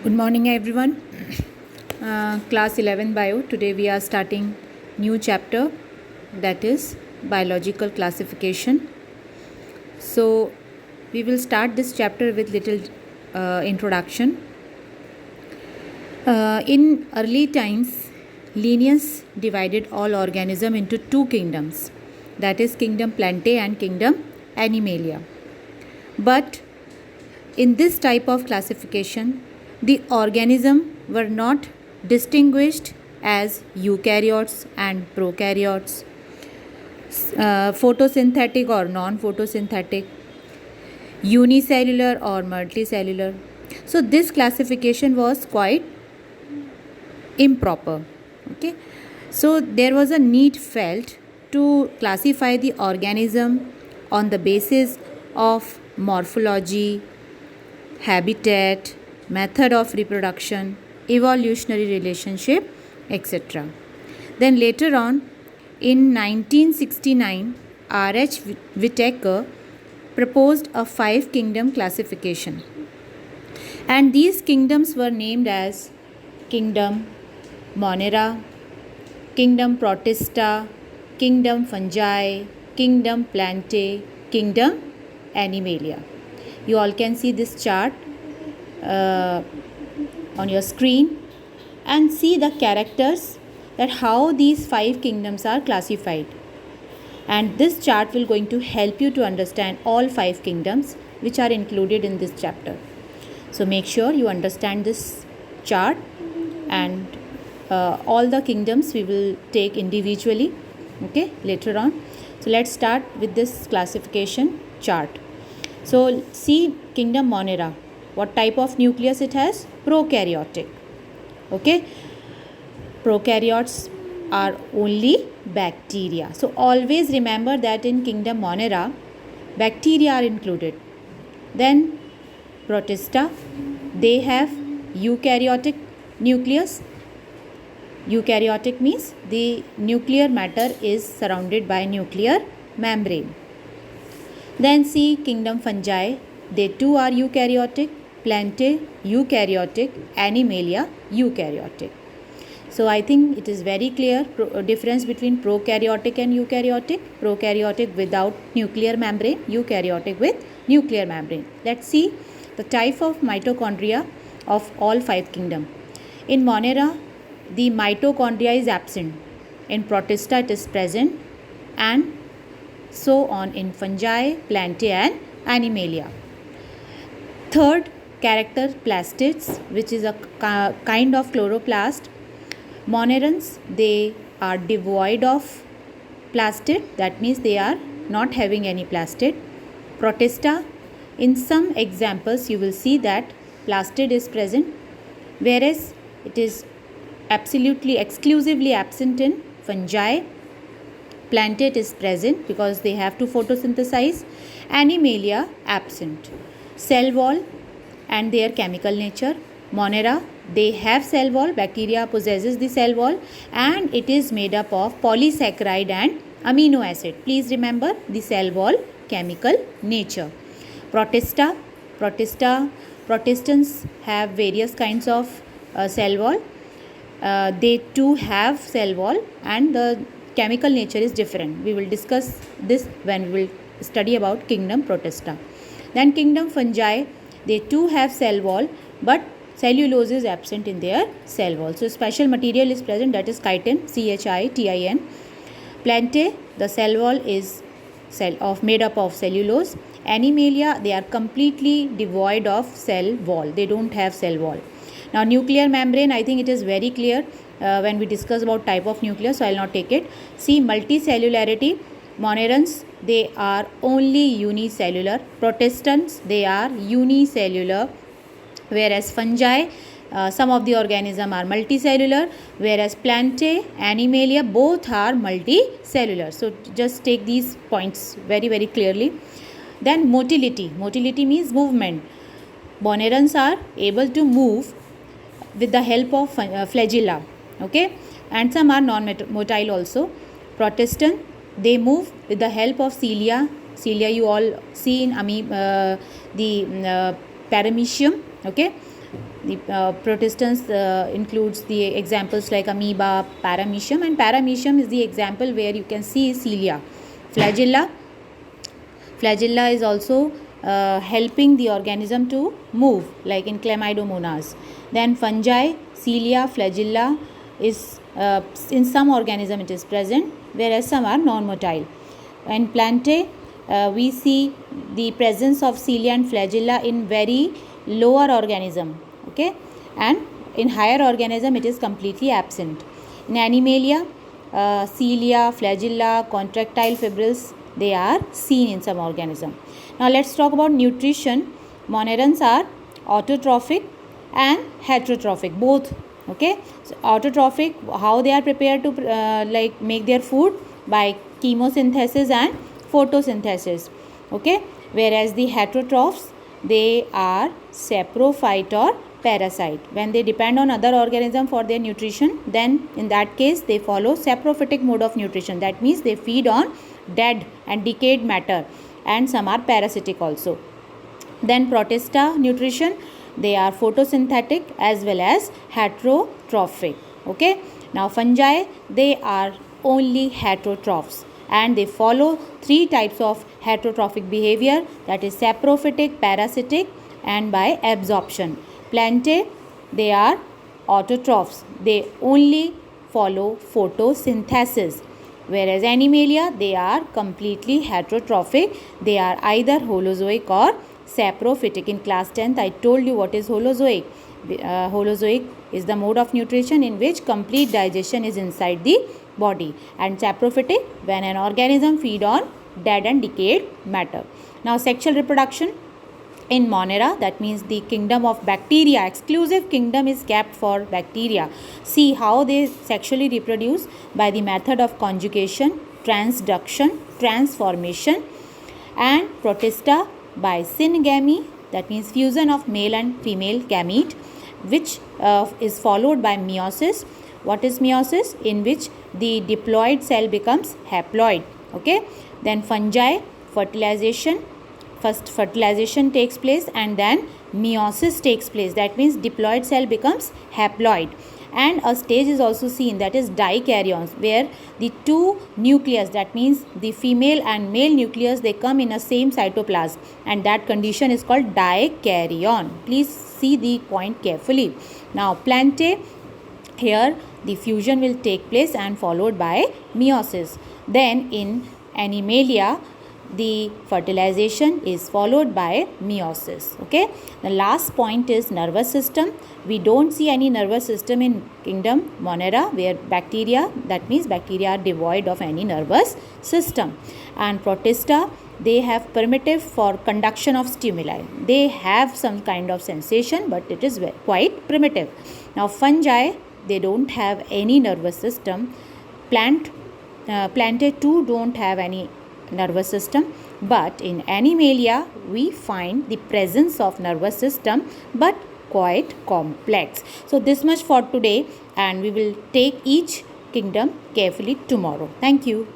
Good morning, everyone. Class 11 Bio. Today we are starting new chapter, that is biological classification. So we will start this chapter with little introduction. In early times, Linnaeus divided all organism into two kingdoms, that is kingdom Plantae and kingdom Animalia. But in this type of classification, the organism were not distinguished as eukaryotes and prokaryotes, photosynthetic or non-photosynthetic, unicellular or multicellular. So this classification was quite improper. Okay, so there was a need felt to classify the organism on the basis of morphology, habitat, method of reproduction, evolutionary relationship, etc. Then later on, in 1969, R.H. Whittaker proposed a 5-kingdom classification. And these kingdoms were named as Kingdom Monera, Kingdom Protista, Kingdom Fungi, Kingdom Plantae, Kingdom Animalia. You all can see this chart on your screen and see the characters that how these 5 kingdoms are classified. And this chart will going to help you to understand all 5 kingdoms which are included in this chapter. So make sure you understand this chart, and all the kingdoms we will take individually, okay, later on. So let's start with this classification chart. So see kingdom Monera. What type of nucleus it has? Prokaryotic. Okay. Prokaryotes are only bacteria. So always remember that in kingdom Monera, bacteria are included. Then Protista, they have eukaryotic nucleus. Eukaryotic means the nuclear matter is surrounded by nuclear membrane. Then see kingdom Fungi, they too are eukaryotic. Plantae eukaryotic, Animalia eukaryotic. So I think it is very clear difference between prokaryotic and eukaryotic. Prokaryotic without nuclear membrane, eukaryotic with nuclear membrane. Let's see the type of mitochondria of all 5 kingdom. In Monera, the mitochondria is absent. In Protista, it is present, and so on in Fungi, Plantae and Animalia. Third character, plastids, which is a kind of chloroplast. Monerans, they are devoid of plastid, that means they are not having any plastid. Protista, in some examples you will see that plastid is present, whereas it is absolutely exclusively absent in Fungi. Plantae is present because they have to photosynthesize. Animalia absent. Cell wall and their chemical nature. Monera, they have cell wall. Bacteria possesses the cell wall, and it is made up of polysaccharide and amino acid. Please remember the cell wall chemical nature. Protista, protistans have various kinds of cell wall. They too have cell wall, and the chemical nature is different. We will discuss this when we will study about kingdom Protista. Then kingdom Fungi, they too have cell wall, but cellulose is absent in their cell wall. So special material is present, that is chitin, CHITIN. Plantae, the cell wall is made up of cellulose. Animalia, they are completely devoid of cell wall. They don't have cell wall. Now nuclear membrane, I think it is very clear when we discuss about type of nucleus, so I will not take it. See multicellularity. Monerans, they are only unicellular. Protistans, they are unicellular, whereas Fungi, some of the organisms are multicellular, whereas Plantae, Animalia, both are multicellular. So just take these points very, very clearly. Then motility. Motility means movement. Monerans are able to move with the help of flagella, okay, and some are non-motile also. Protestant, they move with the help of cilia. Cilia you all see in the paramecium, okay. The protistans includes the examples like amoeba, paramecium, and paramecium is the example where you can see cilia. Flagella is also helping the organism to move, like in Chlamydomonas. Then fungi, cilia, flagella is in some organism it is present, whereas some are non-motile. In plantae, we see the presence of cilia and flagella in very lower organism, okay, and in higher organism it is completely absent. In Animalia, cilia, flagella, contractile fibrils, they are seen in some organism. Now let's talk about nutrition. Monerans are autotrophic and heterotrophic, both, okay. So autotrophic, how they are prepared to like make their food? By chemosynthesis and photosynthesis, okay, whereas the heterotrophs, they are saprophyte or parasite. When they depend on other organism for their nutrition, then in that case they follow saprophytic mode of nutrition. That means they feed on dead and decayed matter, and some are parasitic also. Then protista nutrition, they are photosynthetic as well as heterotrophic, okay. Now fungi, they are only heterotrophs, and they follow three types of heterotrophic behavior, that is saprophytic, parasitic, and by absorption. Plantae, they are autotrophs, they only follow photosynthesis, whereas Animalia, they are completely heterotrophic, they are either holozoic or saprophytic. In class 10th I told you what is holozoic. Holozoic is the mode of nutrition in which complete digestion is inside the body, and saprophytic when an organism feed on dead and decayed matter. Now sexual reproduction. In Monera, that means the kingdom of bacteria, exclusive kingdom is kept for bacteria. See how they sexually reproduce by the method of conjugation, transduction, transformation, and protista by syngamy, that means fusion of male and female gamete, which is followed by meiosis. What is meiosis? In which the diploid cell becomes haploid, okay. Then fungi, fertilization. First fertilization takes place and then meiosis takes place. That means diploid cell becomes haploid. And a stage is also seen, that is dikaryons, where the two nucleus, that means the female and male nucleus, they come in a same cytoplasm, and that condition is called dikaryon. Please see the point carefully. Now plantae, here the fusion will take place and followed by meiosis. Then in Animalia, the fertilization is followed by meiosis, okay. The last point is nervous system. We don't see any nervous system in kingdom Monera, where bacteria, that means bacteria are devoid of any nervous system. And protista, they have primitive for conduction of stimuli. They have some kind of sensation, but it is quite primitive. Now fungi, they don't have any nervous system. Plantae too don't have any nervous system, but in Animalia we find the presence of nervous system, but quite complex. So this much for today, and we will take each kingdom carefully tomorrow. Thank you.